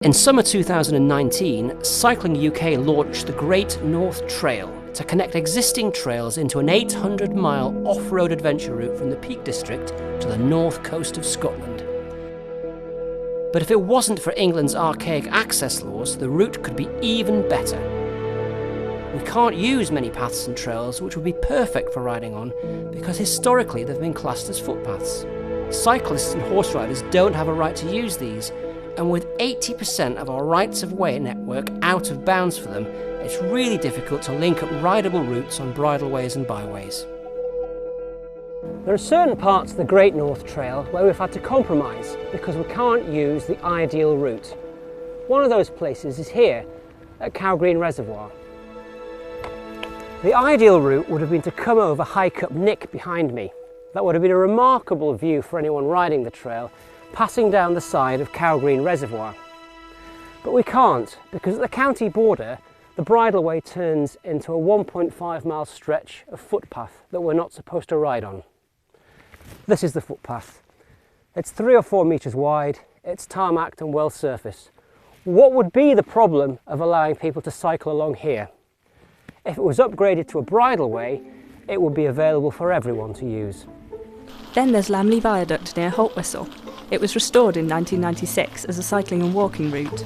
In summer 2019, Cycling UK launched the Great North Trail to connect existing trails into an 800-mile off-road adventure route from the Peak District to the north coast of Scotland. But if it wasn't for England's archaic access laws, the route could be even better. We can't use many paths and trails which would be perfect for riding on because historically they've been classed as footpaths. Cyclists and horse riders don't have a right to use these, and with 80% of our rights-of-way network out of bounds for them, it's really difficult to link up rideable routes on bridleways and byways. There are certain parts of the Great North Trail where we've had to compromise because we can't use the ideal route. One of those places is here at Green Reservoir. The ideal route would have been to come over Hike Up Nick behind me. That would have been a remarkable view for anyone riding the trail, passing down the side of Green Reservoir. But we can't, because at the county border, the bridleway turns into a 1.5 mile stretch of footpath that we're not supposed to ride on. This is the footpath. It's 3 or 4 metres wide, it's tarmacked and well surfaced. What would be the problem of allowing people to cycle along here? If it was upgraded to a bridleway, it would be available for everyone to use. Then there's Leeds Viaduct near Holtwhistle. It was restored in 1996 as a cycling and walking route.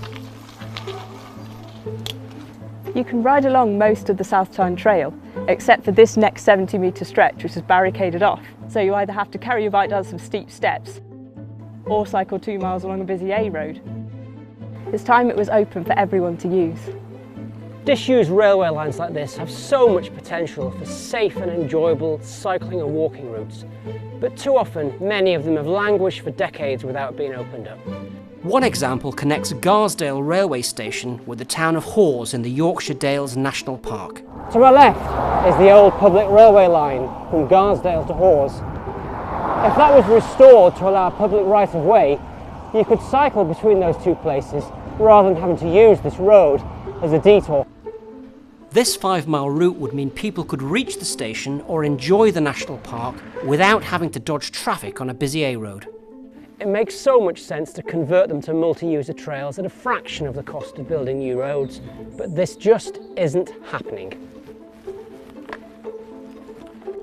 You can ride along most of the South Tyne Trail, except for this next 70-metre stretch, which is barricaded off. So you either have to carry your bike down some steep steps, or cycle 2 miles along a busy A road. It's time it was open for everyone to use. Disused railway lines like this have so much potential for safe and enjoyable cycling and walking routes, but too often many of them have languished for decades without being opened up. One example connects Garsdale railway station with the town of Hawes in the Yorkshire Dales National Park. To my left is the old public railway line from Garsdale to Hawes. If that was restored to allow public right-of-way, you could cycle between those two places rather than having to use this road as a detour. This 5-mile route would mean people could reach the station or enjoy the national park without having to dodge traffic on a busy A road. It makes so much sense to convert them to multi-user trails at a fraction of the cost of building new roads, but this just isn't happening.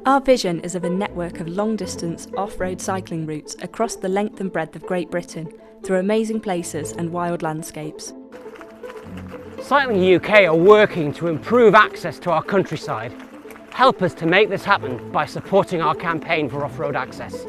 Our vision is of a network of long-distance off-road cycling routes across the length and breadth of Great Britain, through amazing places and wild landscapes. Cycling UK are working to improve access to our countryside. Help us to make this happen by supporting our campaign for off-road access.